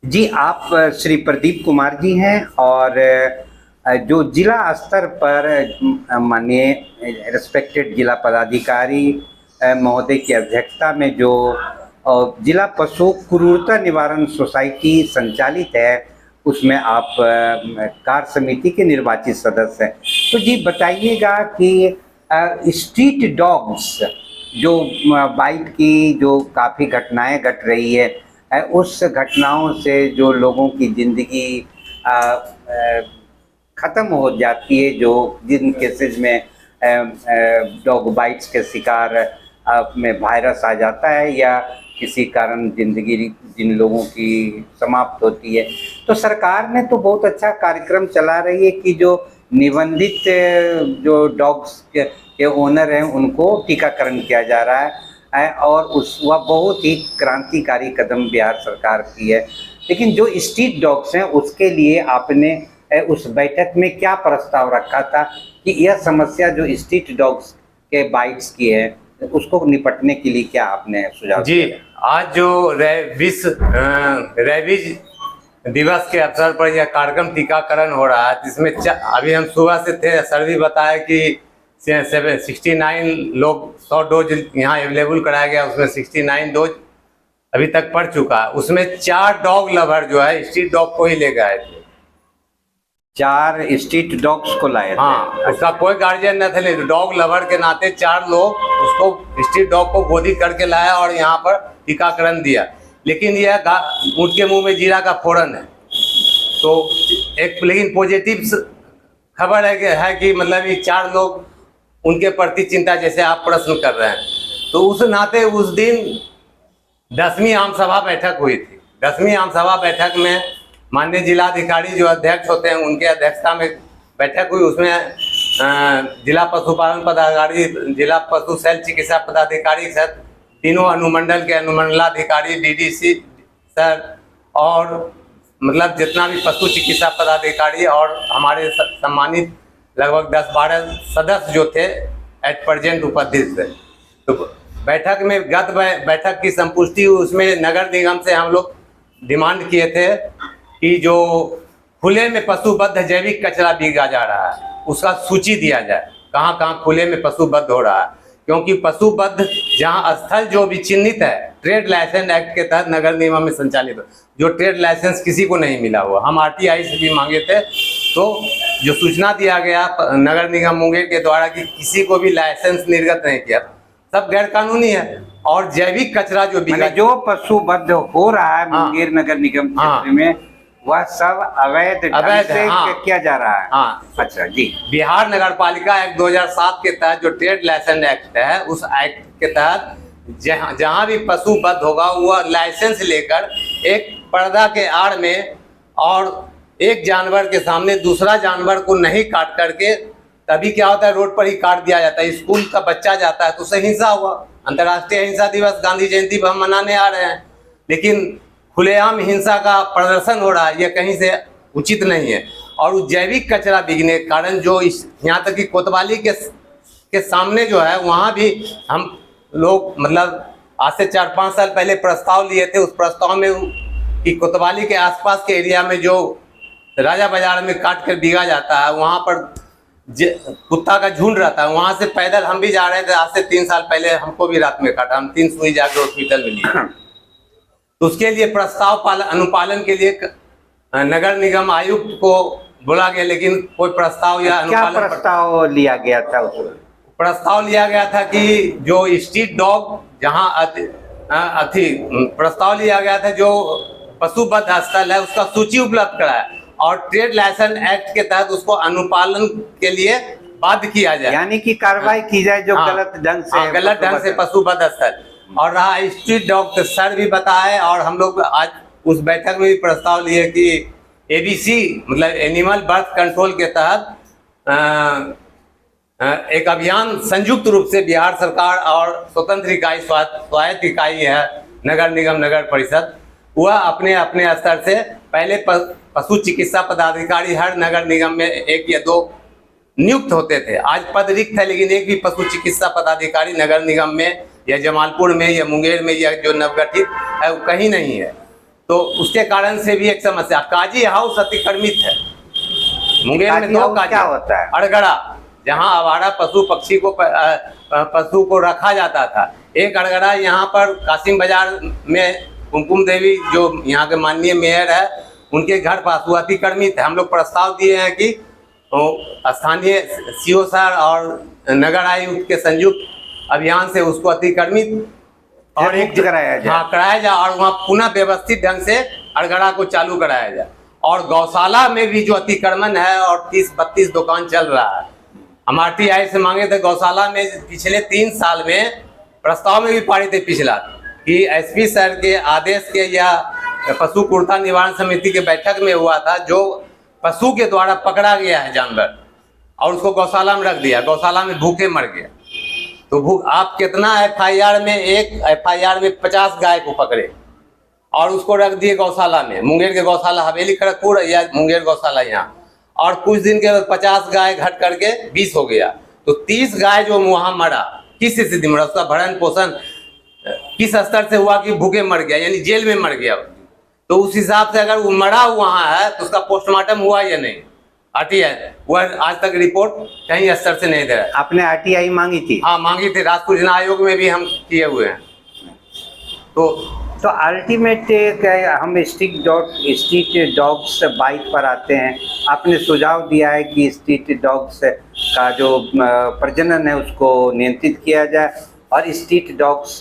जी, आप श्री प्रदीप कुमार जी हैं और जो जिला स्तर पर माननीय रिस्पेक्टेड जिला पदाधिकारी महोदय की अध्यक्षता में जो जिला पशु क्रूरता निवारण सोसाइटी संचालित है, उसमें आप कार्य समिति के निर्वाचित सदस्य हैं। तो जी बताइएगा कि स्ट्रीट डॉग्स जो बाइट की जो काफ़ी घटनाएं घट रही है, उस घटनाओं से जो लोगों की ज़िंदगी ख़त्म हो जाती है, जो जिन केसेस में डॉग बाइट्स के शिकार में वायरस आ जाता है या किसी कारण ज़िंदगी जिन लोगों की समाप्त होती है, तो सरकार ने तो बहुत अच्छा कार्यक्रम चला रही है कि जो निबंधित जो डॉग्स के ओनर हैं उनको टीकाकरण किया जा रहा है और वह बहुत ही क्रांतिकारी कदम बिहार सरकार की है। लेकिन जो स्ट्रीट डॉग्स हैं उसके लिए आपने उस बैठक में क्या प्रस्ताव रखा था कि यह समस्या जो स्ट्रीट डॉग्स के बाइट्स की है उसको निपटने के लिए क्या आपने सुझाव जी दिया? आज जो विश्व रेबीज दिवस के अवसर पर यह कार्यक्रम टीकाकरण हो रहा है, जिसमें अभी हम सुबह से थे, सर भी बताया कि 69 लोग 100 डोज यहाँ अवेलेबल कराया गया, उसमें 69 डोज अभी तक पड़ चुका है। उसमें 4 डॉग लवर जो है स्ट्रीट डॉग को ही ले गए थे। 4 स्ट्रीट डॉग्स को लाए थे। हाँ, उसका कोई गार्जियन न थे, नहीं, डॉग लवर के नाते 4 लोग उसको स्ट्रीट डॉग को गोदी करके लाया और यहाँ पर टीकाकरण दिया। लेकिन यह ऊँट के मुंह में जीरा का फोड़न है। तो एक लेकिन पॉजिटिव खबर है कि मतलब ये 4 लोग उनके प्रति चिंता, जैसे आप प्रश्न कर रहे हैं, तो उस नाते उस दिन 10वीं आम सभा बैठक हुई थी। 10वीं आम सभा बैठक में माननीय जिलाधिकारी जो अध्यक्ष होते हैं उनके अध्यक्षता में बैठक हुई। उसमें जिला पशुपालन पदाधिकारी, जिला पशु शल्य चिकित्सा पदाधिकारी सर, तीनों अनुमंडल के अनुमंडलाधिकारी, डीडीसी सर और मतलब जितना भी पशु चिकित्सा पदाधिकारी और हमारे सम्मानित लगभग 10-12 सदस्य जो थे एट प्रेजेंट उपस्थित थे। तो बैठक में बैठक की संपुष्टि, उसमें नगर निगम से हम लोग डिमांड किए थे कि जो खुले में पशुबद्ध जैविक कचरा बिका जा रहा है उसका सूची दिया जाए, कहाँ कहाँ खुले में पशुबद्ध हो रहा है। क्योंकि पशुबद्ध जहाँ स्थल जो भी चिन्हित है ट्रेड लाइसेंस एक्ट के तहत नगर निगम में संचालित, जो ट्रेड लाइसेंस किसी को नहीं मिला हुआ, हम आरटीआई से भी मांगे थे, तो जो सूचना दिया गया नगर निगम मुंगेर के द्वारा कि किसी को भी लाइसेंस निर्गत नहीं किया, सब गैर कानूनी है। और जैविक कचरा जो बिका, जो पशुबद्ध हो रहा है मुंगेर नगर निगम क्षेत्र में, वह सब अवैध से किया जा रहा है। हाँ, अच्छा जी। बिहार नगर पालिका एक्ट 2007 के तहत जो ट्रेड लाइसेंस एक्ट है, उस एक्ट के तहत जहाँ भी पशुबद्ध होगा वह लाइसेंस लेकर एक पर्दा के आड़ में और एक जानवर के सामने दूसरा जानवर को नहीं काट करके, तभी क्या होता है रोड पर ही काट दिया जाता है। स्कूल का बच्चा जाता है तो उससे हिंसा हुआ। अंतर्राष्ट्रीय हिंसा दिवस गांधी जयंती पर हम मनाने आ रहे हैं, लेकिन खुलेआम हिंसा का प्रदर्शन हो रहा है, यह कहीं से उचित नहीं है। और जैविक कचरा बिकने के कारण जो यहाँ तक कि कोतवाली के सामने जो है वहाँ भी हम लोग मतलब आज से 4-5 साल पहले प्रस्ताव लिए थे। उस प्रस्ताव में कि कोतवाली के आसपास के एरिया में जो राजा बाजार में काट कर बिका जाता है, वहाँ पर कुत्ता का झुंड रहता है, वहाँ से पैदल हम भी जा रहे थे। आज से 3 साल पहले हमको भी रात में काटा, हम 3 सुई जाकर हॉस्पिटल में लिए। तो उसके लिए प्रस्ताव अनुपालन के लिए नगर निगम आयुक्त को बोला गया, लेकिन कोई प्रस्ताव या अनुपालन क्या प्रस्ताव लिया गया था? प्रस्ताव लिया गया था कि जो स्ट्रीट डॉग जहाँ प्रस्ताव लिया गया था जो पशुबद्ध स्थल है उसका सूची उपलब्ध कराया और ट्रेड लाइसेंस एक्ट के तहत उसको अनुपालन के लिए बाध्य किया जाए, यानी कि कार्रवाई की जाए जो गलत ढंग से पशुबद्ध स्थल। और रहा स्ट्रीट डॉग, तो सर भी बताए और हम लोग आज उस बैठक में भी प्रस्ताव लिए कि एबीसी मतलब एनिमल बर्थ कंट्रोल के तहत एक अभियान संयुक्त रूप से बिहार सरकार और स्वतंत्र इकाई स्वायत्त इकाई है नगर निगम नगर परिषद, वह अपने अपने स्तर से पहले पशु चिकित्सा पदाधिकारी हर नगर निगम में 1 या 2 नियुक्त होते थे। आज पद रिक्त है, लेकिन एक भी पशु चिकित्सा पदाधिकारी नगर निगम में या जमालपुर में या मुंगेर में या जो नवगठित है वो कहीं नहीं है। तो उसके कारण से भी एक समस्या। काजी हाउस अतिक्रमित है मुंगेर में। काजी 2 हाउस काजी क्या होता है? अड़गड़ा, जहाँ आवारा पशु पक्षी को पशु को रखा जाता था। एक अड़गड़ा यहाँ पर कासिम बाजार में कुमकुम देवी जो यहाँ के माननीय मेयर है उनके घर पास वो अतिक्रमित है। हम लोग प्रस्ताव दिए हैं कि स्थानीय सीओ सर और नगर आयुक्त के संयुक्त अभियान से उसको अतिक्रमित और एक कराया जाए। हाँ, कराया जाए और वहाँ पुनः व्यवस्थित ढंग से अड़गड़ा को चालू कराया जाए। और गौशाला में भी जो अतिक्रमण है और 30-32 दुकान चल रहा है, हम RTI से मांगे थे गौशाला में पिछले 3 साल में प्रस्ताव में भी पारित थे पिछला कि SP सर के आदेश के या पशु क्रूरता निवारण समिति के बैठक में हुआ था, जो पशु के द्वारा पकड़ा गया है जानवर और उसको गौशाला में रख दिया, गौशाला में भूखे मर गया। तो आप कितना FIR में, एक FIR में 50 गाय को पकड़े और उसको रख दिए गौशाला में, मुंगेर के गौशाला हवेली खड़गपुर या मुंगेर गौशाला यहाँ, और कुछ दिन के बाद 50 गाय घट करके 20 हो गया। तो 30 गाय जो वहाँ मरा, किस स्थिति में मरा, उसका भरण पोषण किस स्तर से हुआ कि भूखे मर गया, यानी जेल में मर गया। तो उस हिसाब से अगर वो मरा वहाँ है तो उसका पोस्टमार्टम हुआ या नहीं, RTI वह आज तक रिपोर्ट कहीं स्तर से नहीं दे रहा है। आपने RTI मांगी थी? हाँ मांगी थी, राष्ट्रीय योजना आयोग में भी हम किए हुए हैं। तो अल्टीमेट हम स्ट्रीट डॉग्स बाइट पर आते हैं। आपने सुझाव दिया है कि स्ट्रीट डॉग्स का जो प्रजनन है उसको नियंत्रित किया जाए और स्ट्रीट डॉग्स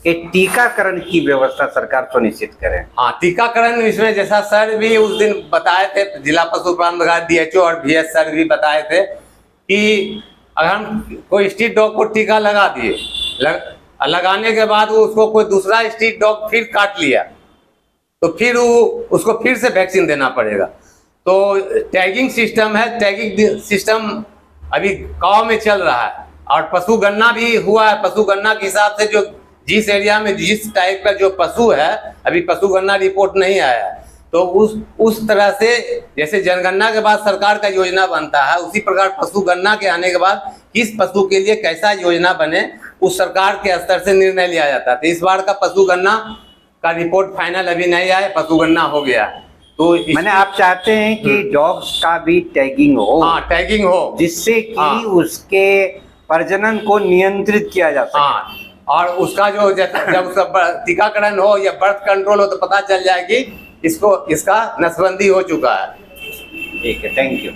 के टीकाकरण की व्यवस्था सरकार सुनिश्चित करे। हाँ, टीकाकरण इसमें जैसा सर भी उस दिन बताए थे, जिला पशुपालन विभाग DHO और VS सर भी बताए थे कि अगर हम कोई स्ट्रीट डॉग को टीका लगा दिए, लगाने के बाद वो उसको कोई दूसरा स्ट्रीट डॉग फिर काट लिया तो फिर वो उसको फिर से वैक्सीन देना पड़ेगा। तो टैगिंग सिस्टम है, टैगिंग सिस्टम अभी गाँव में चल रहा है और पशु गणना भी हुआ है। पशु गणना के हिसाब से जो जिस एरिया में जिस टाइप का जो पशु है, अभी पशु गणना रिपोर्ट नहीं आया है, तो उस तरह से जैसे जनगणना के बाद सरकार का योजना बनता है, उसी प्रकार पशु गणना के आने के बाद किस पशु के लिए कैसा योजना बने उस सरकार के स्तर से निर्णय लिया जाता है। तो इस बार का पशु गणना का रिपोर्ट फाइनल अभी नहीं आया, पशु गणना हो गया। तो मैंने आप चाहते हैं कि डॉग्स का भी टैगिंग हो? हाँ, टैगिंग हो, जिससे कि उसके प्रजनन को नियंत्रित किया जा सके। हाँ, और उसका जो जब उसका टीकाकरण हो या बर्थ कंट्रोल हो तो पता चल जाए कि इसका नसबंदी हो चुका है। ठीक है, थैंक यू।